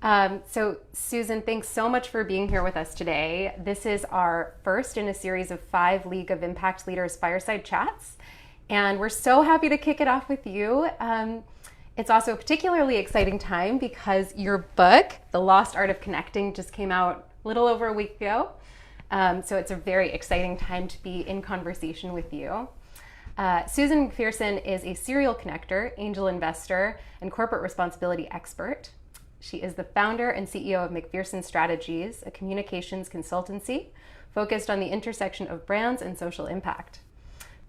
So, Susan, thanks so much for being here with us today. This is our first in a series of 5 League of Impact Leaders Fireside Chats, and we're so happy to kick it off with you. It's also a particularly exciting time because your book, The Lost Art of Connecting, just came out a little over a week ago. So, it's a very exciting time to be in conversation with you. Susan McPherson is a serial connector, angel investor, and corporate responsibility expert. She is the founder and CEO of McPherson Strategies, a communications consultancy focused on the intersection of brands and social impact,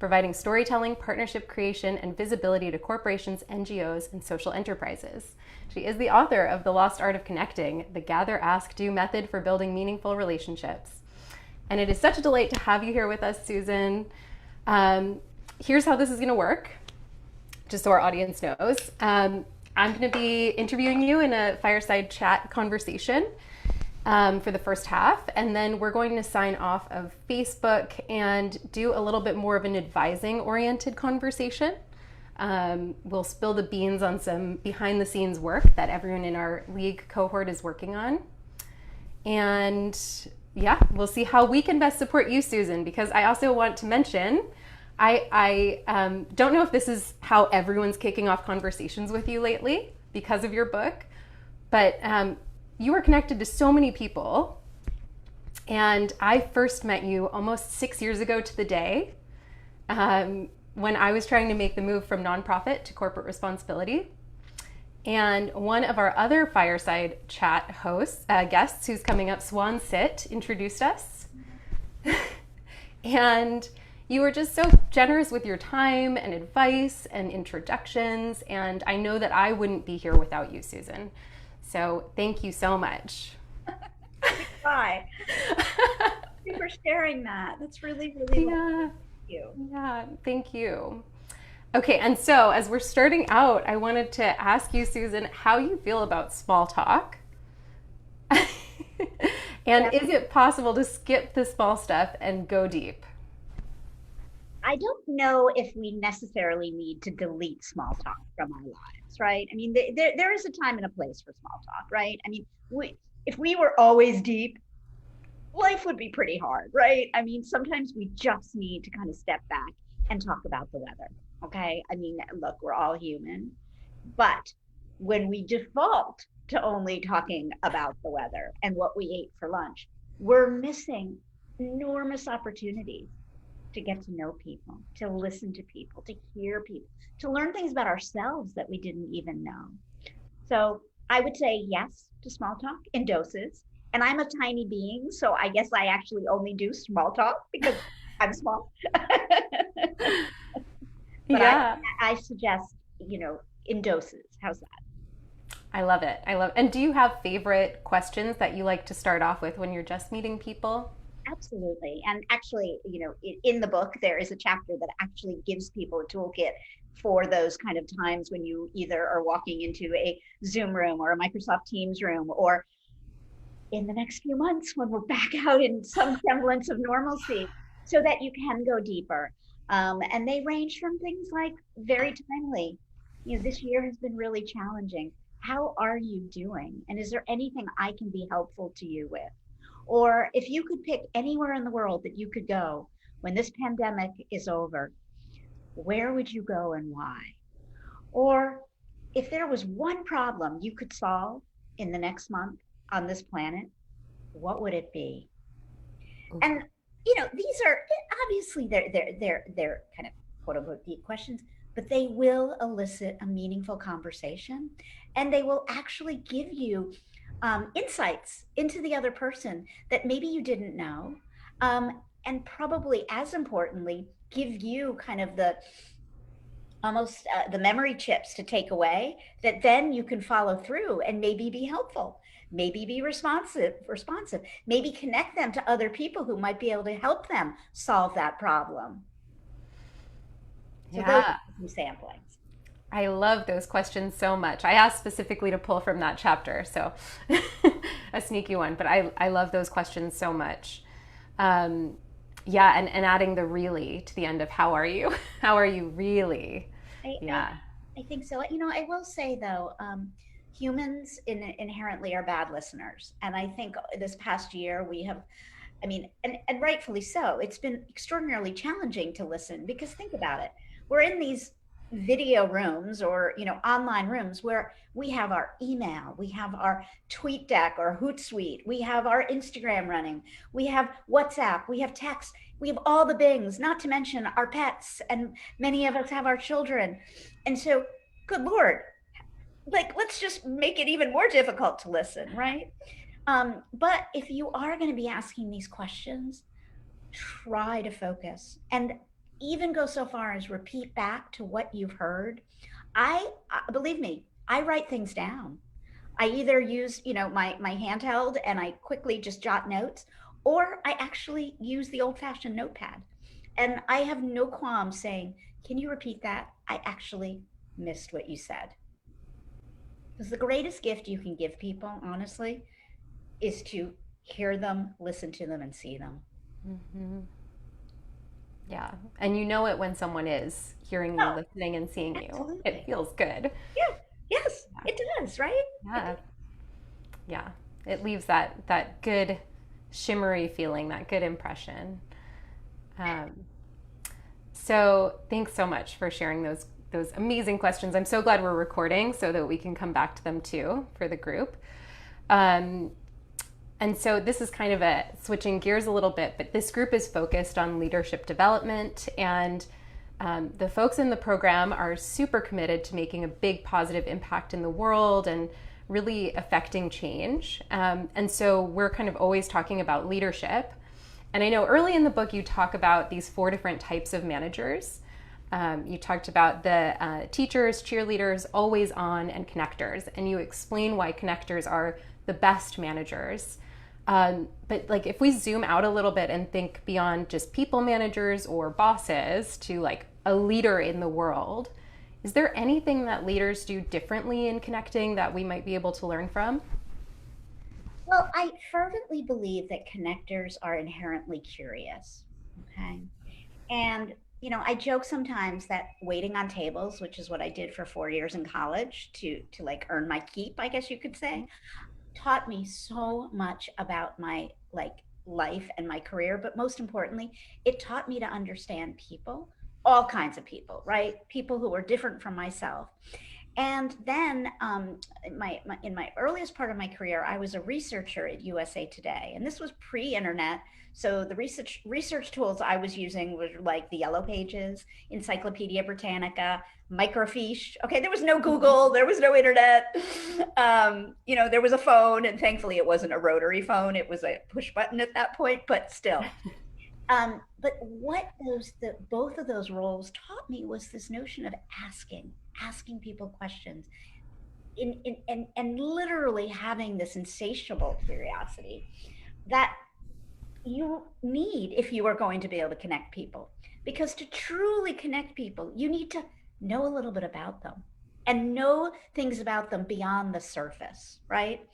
providing storytelling, partnership creation, and visibility to corporations, NGOs, and social enterprises. She is the author of The Lost Art of Connecting, the Gather, Ask, Do method for building meaningful relationships. And it is such a delight to have you here with us, Susan. Here's how this is going to work, just so our audience knows. I'm going to be interviewing you in a fireside chat conversation for the first half, and then we're going to sign off of Facebook and do a little bit more of an advising-oriented conversation. We'll spill the beans on some behind-the-scenes work that everyone in our league cohort is working on. And yeah, we'll see how we can best support you, Susan, because I also want to mention I don't know if this is how everyone's kicking off conversations with you lately because of your book, but you are connected to so many people. And I first met you almost 6 years ago to the day when I was trying to make the move from nonprofit to corporate responsibility. And one of our other fireside chat hosts, guests who's coming up, Swan Sit, introduced us. And you were just so generous with your time and advice and introductions, and I know that I wouldn't be here without you, Susan. So thank you so much. Bye. Thank you for sharing that. That's really, really Yeah, lovely. Thank you. yeah, thank you. Okay, and so as we're starting out, I wanted to ask you, Susan, how you feel about small talk. Yeah. And is it possible to skip the small stuff and go deep? I don't know if we necessarily need to delete small talk from our lives, right? I mean, there is a time and a place for small talk, right? I mean, if we were always deep, life would be pretty hard, right? I mean, sometimes we just need to kind of step back and talk about the weather, okay? I mean, look, we're all human, but when we default to only talking about the weather and what we ate for lunch, we're missing enormous opportunities to get to know people, to listen to people, to hear people, to learn things about ourselves that we didn't even know. So I would say yes to small talk in doses. And I'm a tiny being, so I guess I actually only do small talk because I'm small. But Yeah, I suggest, in doses. How's that? I love it. I love. And do you have favorite questions that you like to start off with when you're just meeting people? Absolutely. And actually, in the book, there is a chapter that actually gives people a toolkit for those kind of times when you either are walking into a Zoom room or a Microsoft Teams room, or in the next few months when we're back out in some semblance of normalcy, so that you can go deeper. And they range from things like very timely, this year has been really challenging. How are you doing? And is there anything I can be helpful to you with? Or if you could pick anywhere in the world that you could go when this pandemic is over, where would you go and why? Or if there was one problem you could solve in the next month on this planet, what would it be? And these are obviously they're kind of quote unquote deep questions, but they will elicit a meaningful conversation, and they will actually give you insights into the other person that maybe you didn't know, and probably as importantly, give you kind of the almost the memory chips to take away that then you can follow through and maybe be helpful, maybe be responsive, maybe connect them to other people who might be able to help them solve that problem. So those Yeah, are some samplings. I love those questions so much. I asked specifically to pull from that chapter, so a sneaky one, but I love those questions so much. Yeah, and adding the really to the end of how are you? How are you really? I, I Yeah. I think so. I will say though, humans inherently are bad listeners. And I think this past year we have, I mean, and rightfully so, it's been extraordinarily challenging to listen because think about it. We're in these video rooms or, online rooms where we have our email, we have our tweet deck or Hootsuite, we have our Instagram running, we have WhatsApp, we have text, we have all the bings, not to mention our pets, and many of us have our children. And so, good Lord, like let's just make it even more difficult to listen, right? But if you are going to be asking these questions, try to focus and even go so far as repeat back to what you've heard. I believe me, I write things down. I either use, my handheld and I quickly just jot notes, or I actually use the old-fashioned notepad. And I have no qualm saying, "Can you repeat that? I actually missed what you said." Because the greatest gift you can give people, honestly, is to hear them, listen to them, and see them. Hmm. Yeah. And you know it when someone is hearing you, Oh, listening, and seeing you. It absolutely. feels good. Yeah. Yes, Yeah. it does, right? It Yeah. does. Yeah. It leaves that good shimmery feeling, that good impression. Um, so thanks so much for sharing those amazing questions. I'm so glad we're recording so that we can come back to them too for the group. Um, And so this is kind of a switching gears a little bit, but this group is focused on leadership development, and the folks in the program are super committed to making a big positive impact in the world and really affecting change. And so we're kind of always talking about leadership. And I know early in the book you talk about these 4 different types of managers. You talked about the teachers, cheerleaders, always on, and connectors, and you explain why connectors are the best managers. But like if we zoom out a little bit and think beyond just people managers or bosses to like a leader in the world, is there anything that leaders do differently in connecting that we might be able to learn from? Well, I fervently believe that connectors are inherently curious. Okay. And, I joke sometimes that waiting on tables, which is what I did for 4 years in college to like earn my keep, I guess you could say, taught me so much about my like life and my career, but most importantly, it taught me to understand people, all kinds of people, right? People who were different from myself. And then in my earliest part of my career, I was a researcher at USA Today, and this was pre-internet. So the research tools I was using were like the Yellow Pages, Encyclopedia Britannica, microfiche. Okay, there was no Google, there was no internet. There was a phone, and thankfully it wasn't a rotary phone; it was a push button at that point. But still, but what both of those roles taught me was this notion of asking people questions, and literally having this insatiable curiosity that you need if you are going to be able to connect people. Because to truly connect people, you need to know a little bit about them and know things about them beyond the surface, right?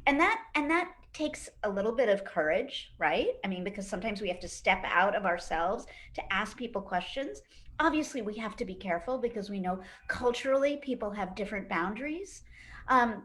And that takes a little bit of courage, right? I mean, because sometimes we have to step out of ourselves to ask people questions. Obviously, we have to be careful because we know culturally people have different boundaries. Um,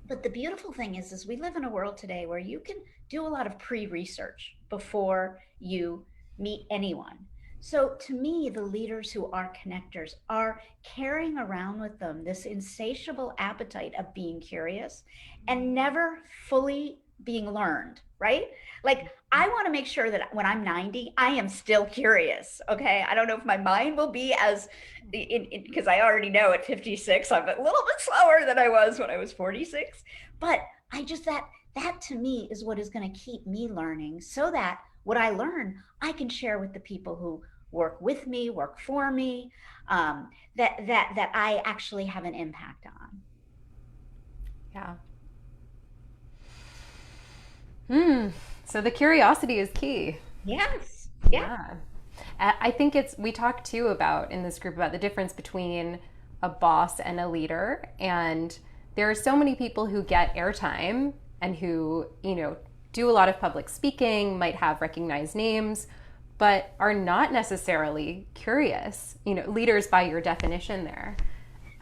but the beautiful thing is we live in a world today where you can do a lot of pre-research before you meet anyone. So to me, the leaders who are connectors are carrying around with them this insatiable appetite of being curious and never fully being learned, right? Like I want to make sure that when I'm 90, I am still curious. Okay. I don't know if my mind will be as because I already know at 56, I'm a little bit slower than I was when I was 46. But I just that to me is what is going to keep me learning so that what I learn, I can share with the people who work with me, work for me, that I actually have an impact on. Yeah. So the curiosity is key. Yes. Yeah. Yeah. I think we talked too about in this group about the difference between a boss and a leader. And there are so many people who get airtime and who, do a lot of public speaking, might have recognized names, but are not necessarily curious, leaders by your definition there.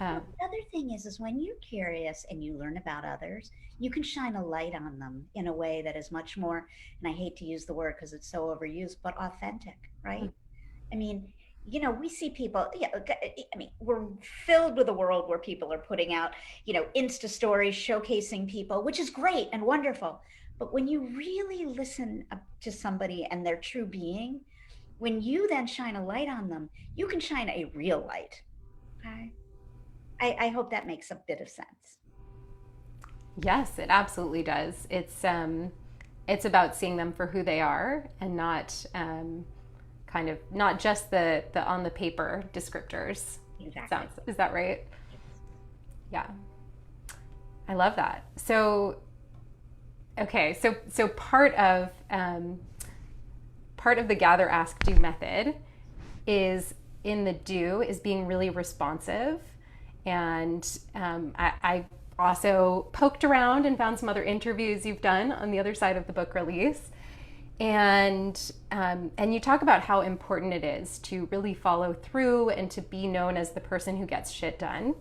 Um, Well, the other thing is when you're curious and you learn about others, you can shine a light on them in a way that is much more, and I hate to use the word because it's so overused, but authentic, right? I mean, we see people, yeah, I mean, we're filled with a world where people are putting out, Insta stories showcasing people, which is great and wonderful. But when you really listen to somebody and their true being, when you then shine a light on them, you can shine a real light. Okay. I hope that makes a bit of sense. yes, it absolutely does. It's about seeing them for who they are and not kind of not just the on the paper descriptors. Exactly. Sounds is that right? Yes. Yeah, I love that. So okay, so part of the gather, ask, do method is in the do is being really responsive, and I also poked around and found some other interviews you've done on the other side of the book release, and you talk about how important it is to really follow through and to be known as the person who gets shit done.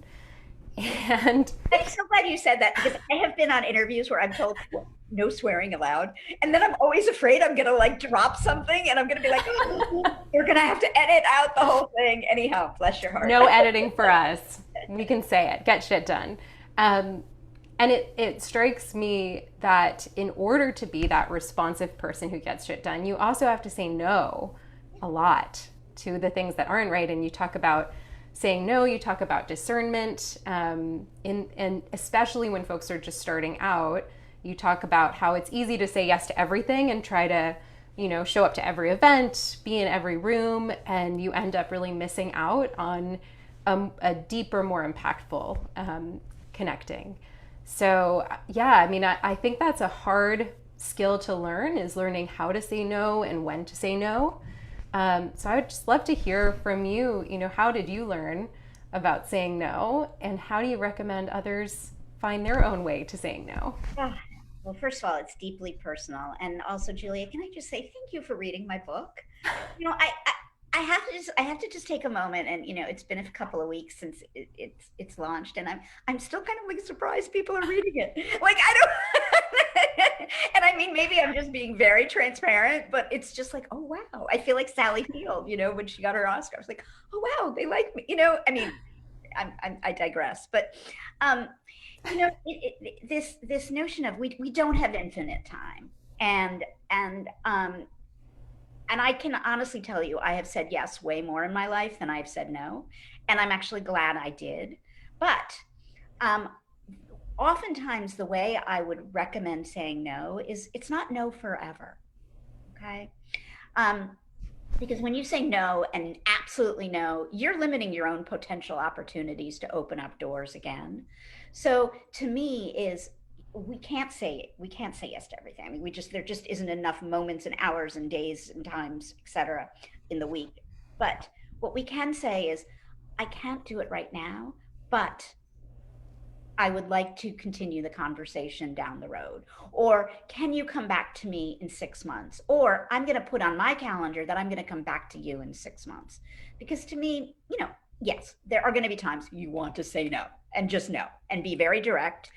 And I'm so glad you said that because I have been on interviews where I'm told no swearing allowed. And then I'm always afraid I'm going to like drop something and I'm going to be like, oh, you're going to have to edit out the whole thing. Anyhow, bless your heart. no editing for us. We can say it. Get shit done. Um, and it strikes me that in order to be that responsive person who gets shit done, you also have to say no a lot to the things that aren't right. And you talk about saying no, you talk about discernment, and especially when folks are just starting out, you talk about how it's easy to say yes to everything and try to, show up to every event, be in every room, and you end up really missing out on a deeper, more impactful connecting. So, yeah, I mean, I think that's a hard skill to learn is learning how to say no and when to say no. So I would just love to hear from you, how did you learn about saying no and how do you recommend others find their own way to saying no? Ah, well, first of all, it's deeply personal. And also, Julia, can I just say thank you for reading my book? You know, I have to just take a moment and it's been a couple of weeks since it's launched and I'm still kind of like surprised people are reading it. Like I don't and I mean maybe I'm just being very transparent, but it's just like, oh wow. I feel like Sally Field, when she got her Oscar. I was like, oh wow, they like me. I mean, I digress, but um, this notion of we don't have infinite time, and and um, and I can honestly tell you, I have said yes way more in my life than I've said no, and I'm actually glad I did. But um, oftentimes, the way I would recommend saying no is it's not no forever. Okay. Um, because when you say no and absolutely no, you're limiting your own potential opportunities to open up doors again. So to me is we can't say yes to everything. I mean, we just there just isn't enough moments and hours and days and times, etc., in the week. But what we can say is I can't do it right now, but I would like to continue the conversation down the road. Or can you come back to me in 6 months? Or I'm going to put on my calendar that I'm going to come back to you in 6 months. Because to me, yes, there are going to be times you want to say no and just no and be very direct.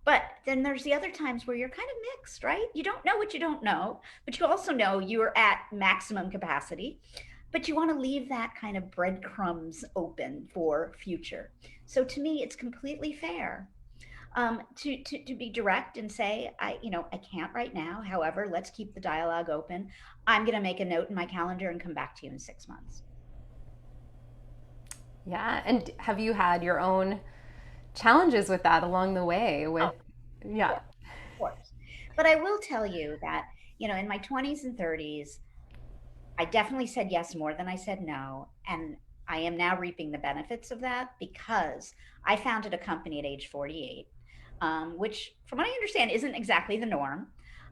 But then there's the other times where you're kind of mixed, right? You don't know what you don't know, but you also know you're at maximum capacity, but you want to leave that kind of breadcrumbs open for future. So to me, it's completely fair to be direct and say, I can't right now. However, let's keep the dialogue open. I'm going to make a note in my calendar and come back to you in 6 months. Yeah. And have you had your own challenges with that along the way with, Oh, yeah. yeah, of course. But I will tell you that, in my 20s and 30s, I definitely said yes more than I said no. And I am now reaping the benefits of that because I founded a company at age 48, which, from what I understand, isn't exactly the norm.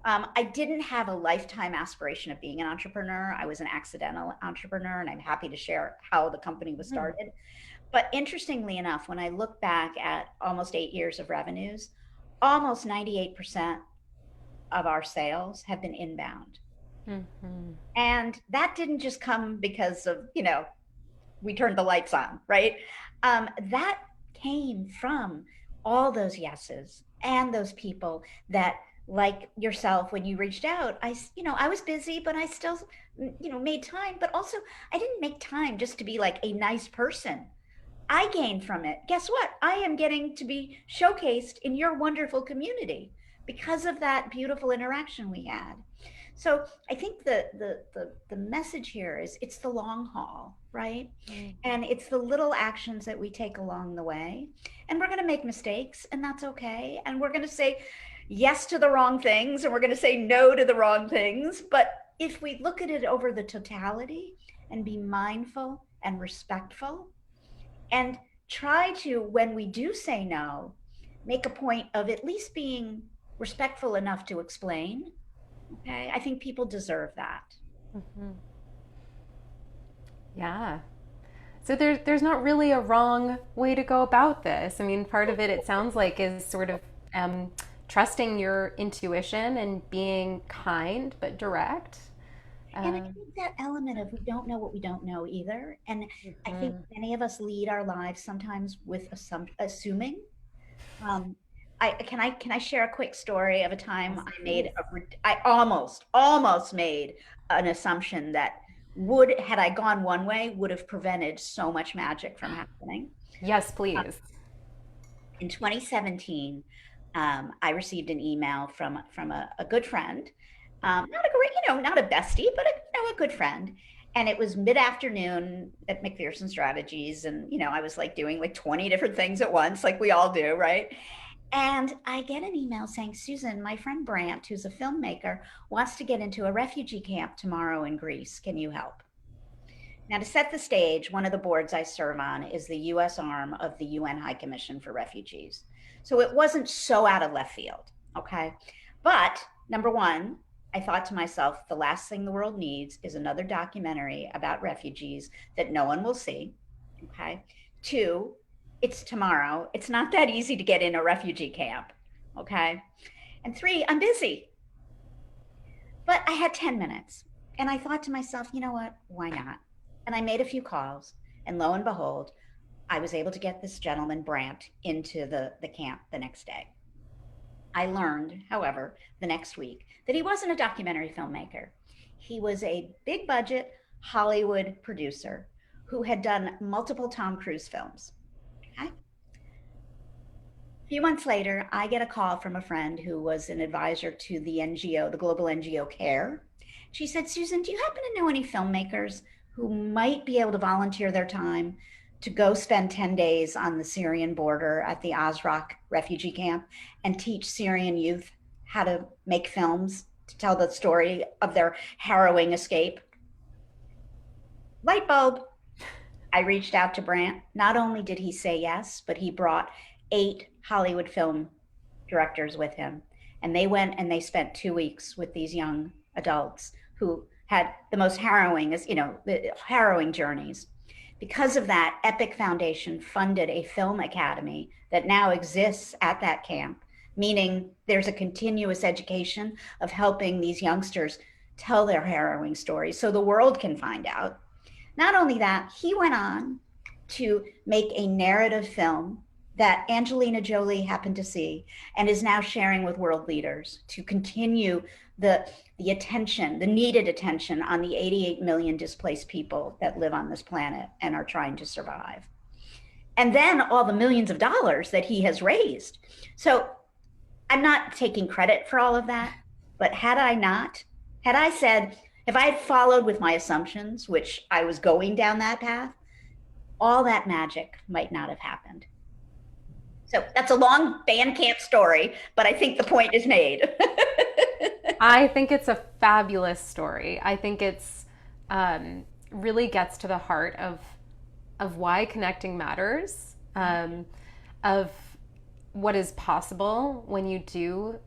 I didn't have a lifetime aspiration of being an entrepreneur. I was an accidental entrepreneur, and I'm happy to share how the company was Mhm. started. But interestingly enough, when I look back at almost 8 years of revenues, almost 98% of our sales have been inbound. Mhm. And that didn't just come because of, we turned the lights on, right? that came from all those yeses and those people that, like yourself, when you reached out, I was busy, but I still, made time. But also, I didn't make time just to be like a nice person. I gained from it. Guess what? I am getting to be showcased in your wonderful community because of that beautiful interaction we had. So I think the message here is it's the long haul, right? Mm. And it's the little actions that we take along the way. And we're going to make mistakes, and that's okay. And we're going to say yes to the wrong things, and we're going to say no to the wrong things. But if we look at it over the totality and be mindful and respectful, and try to, when we do say no, make a point of at least being respectful enough to explain. Okay, I think people deserve that. Mhm. Yeah. So there's not really a wrong way to go about this. I mean, part of it, it sounds like, is sort of um, trusting your intuition and being kind but direct. And I Um, think that element of we don't know what we don't know either. And I think mhm. many of us lead our lives sometimes with assuming. Um, can I share a quick story of a time Yes, I made please. I almost made an assumption that would, had I gone one way, would have prevented so much magic from happening. Yes, Uh, please. in 2017, I received an email from a good friend, not a great, not a bestie, but a good friend. And it was mid-afternoon at McPherson Strategies, and I was like doing like 20 different things at once, like we all do, right? And I get an email saying, Susan, my friend Brant, who's a filmmaker, wants to get into a refugee camp tomorrow in Greece. Can you help? Now, to set the stage, one of the boards I serve on is the US arm of the UN High Commission for Refugees. So it wasn't so out of left field, okay? But number one, I thought to myself, the last thing the world needs is another documentary about refugees that no one will see, okay? Two, it's tomorrow. It's not that easy to get in a refugee camp, okay? And three, I'm busy. But I had 10 minutes. And I thought to myself, you know what? Why not? And I made a few calls. And lo and behold, I was able to get this gentleman, Brant, into the camp the next day. I learned, however, the next week that he wasn't a documentary filmmaker. He was a big budget Hollywood producer who had done multiple Tom Cruise films. Okay? A few months later, I get a call from a friend who was an advisor to the NGO, the global NGO CARE. She said, Susan, do you happen to know any filmmakers who might be able to volunteer their time to go spend 10 days on the Syrian border at the Azraq refugee camp and teach Syrian youth how to make films to tell the story of their harrowing escape? Light bulb. I reached out to Brant. Not only did he say yes, but he brought 8 Hollywood film directors with him. And they went and they spent 2 weeks with these young adults who had the most harrowing, harrowing journeys. Because of that, Epic Foundation funded a film academy that now exists at that camp, meaning there's a continuous education of helping these youngsters tell their harrowing stories so the world can find out. Not only that, he went on to make a narrative film that Angelina Jolie happened to see and is now sharing with world leaders to continue the attention, the needed attention on the 88 million displaced people that live on this planet and are trying to survive. And then all the millions of dollars that he has raised. So I'm not taking credit for all of that, but had I said, if I had followed with my assumptions, which I was going down that path, all that magic might not have happened. So that's a long band camp story, but I think the point is made. I think it's a fabulous story. I think it's really gets to the heart of why connecting matters, of what is possible when you do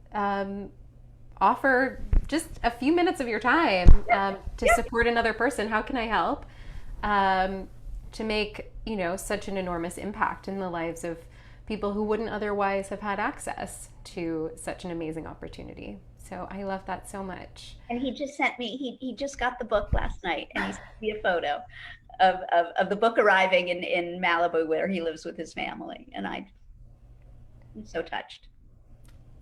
offer just a few minutes of your time to support another person. How can I help? To make such an enormous impact in the lives of people who wouldn't otherwise have had access to such an amazing opportunity. So I love that so much. And he just sent me, he just got the book last night and he sent me a photo. of the book arriving in Malibu, where he lives with his family. And I'm so touched.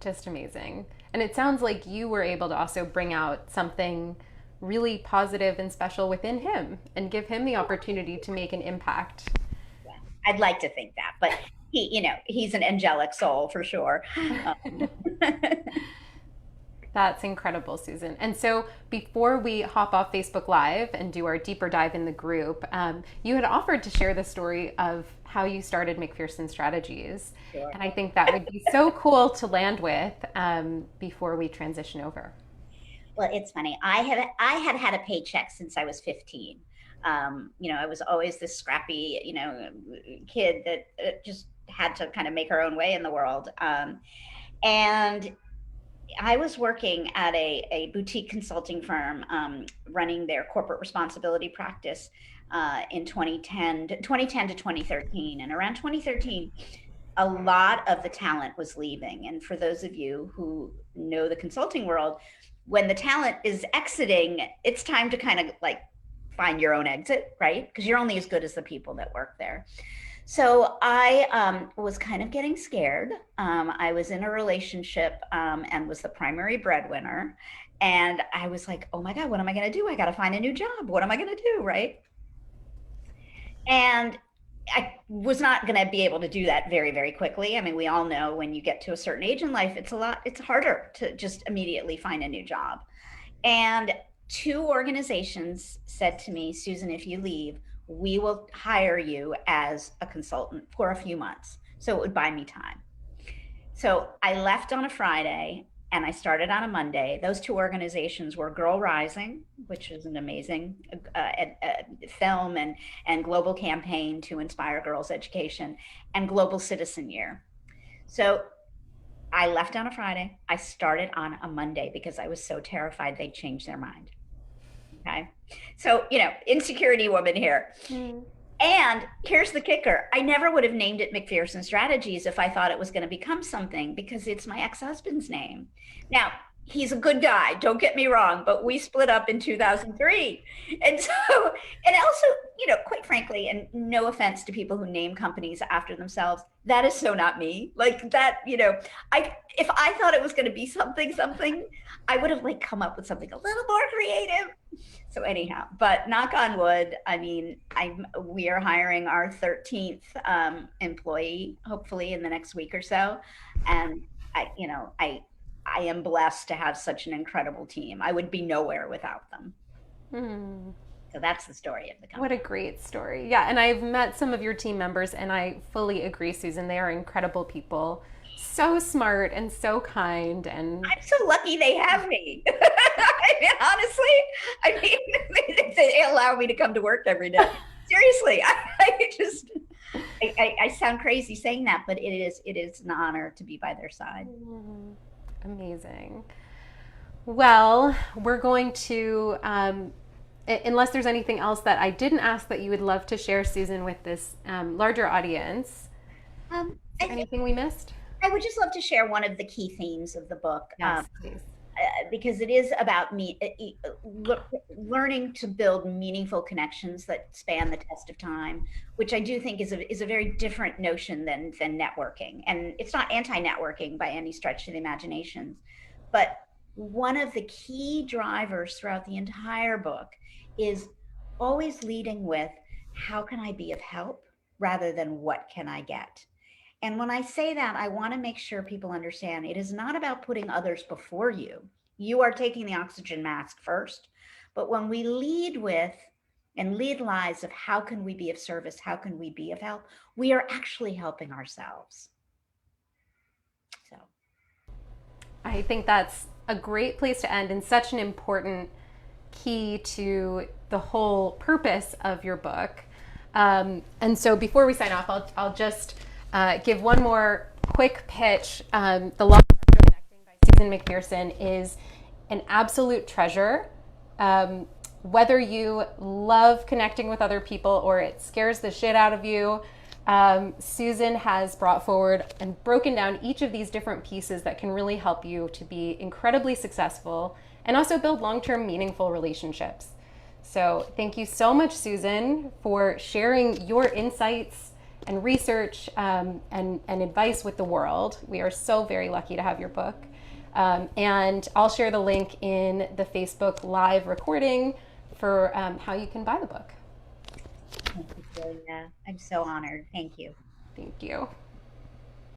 Just amazing. And it sounds like you were able to also bring out something really positive and special within him and give him the opportunity to make an impact. Yeah, I'd like to think that, but he's an angelic soul for sure. That's incredible, Susan. And so before we hop off Facebook Live and do our deeper dive in the group, you had offered to share the story of how you started McPherson Strategies. Sure. And I think that would be so cool to land with before we transition over. Well, it's funny. I had a paycheck since I was 15. I was always this scrappy, kid that just had to kind of make her own way in the world. And I was working at a boutique consulting firm, running their corporate responsibility practice in 2010 to 2013. And around 2013, a lot of the talent was leaving. And for those of you who know the consulting world, when the talent is exiting, it's time to kind of like find your own exit, right? Because you're only as good as the people that work there. So I was kind of getting scared. I was in a relationship and was the primary breadwinner. And I was like, oh my God, what am I going to do? I got to find a new job. What am I going to do? Right. And I was not going to be able to do that very, very quickly. I mean, we all know when you get to a certain age in life, it's harder to just immediately find a new job. And two organizations said to me, Susan, if you leave, we will hire you as a consultant for a few months. So it would buy me time. So I left on a Friday and I started on a Monday. Those two organizations were Girl Rising, which is an amazing film and global campaign to inspire girls' education, and Global Citizen Year. So I left on a Friday. I started on a Monday because I was so terrified they'd change their mind. Okay. So, insecurity woman here. Mm. And here's the kicker. I never would have named it McPherson Strategies if I thought it was going to become something, because it's my ex-husband's name. Now, he's a good guy, don't get me wrong, but we split up in 2003. And so, and also, quite frankly, and no offense to people who name companies after themselves, that is so not me. Like that, if I thought it was going to be something, I would have come up with something a little more creative. So anyhow, but knock on wood, I mean, we are hiring our 13th employee, hopefully in the next week or so. And I am blessed to have such an incredible team. I would be nowhere without them. Hmm. So that's the story of the company. What a great story. Yeah, and I've met some of your team members, and I fully agree, Susan. They are incredible people. So smart and so kind. And I'm so lucky they have me. Honestly, they allow me to come to work every day. Seriously, I sound crazy saying that, but it is an honor to be by their side. Amazing. Well, we're going to, unless there's anything else that I didn't ask that you would love to share, Susan, with this larger audience. Anything we missed? I would just love to share one of the key themes of the book. Yes, please. Because it is about learning to build meaningful connections that span the test of time, which I do think is a very different notion than networking. And it's not anti-networking by any stretch of the imagination. But one of the key drivers throughout the entire book is always leading with, how can I be of help, rather than what can I get? And when I say that, I want to make sure people understand it is not about putting others before you. You are taking the oxygen mask first. But when we lead with and lead lives of how can we be of service, how can we be of help, we are actually helping ourselves. So I think that's a great place to end, and such an important key to the whole purpose of your book. And so before we sign off, I'll just give one more quick pitch. The Law of Connecting by Susan McPherson is an absolute treasure. Whether you love connecting with other people or it scares the shit out of you, Susan has brought forward and broken down each of these different pieces that can really help you to be incredibly successful and also build long-term meaningful relationships. So thank you so much, Susan, for sharing your insights and research and advice with the world. We are so very lucky to have your book. And I'll share the link in the Facebook live recording for how you can buy the book. Thank you, Julia. I'm so honored. Thank you. Thank you.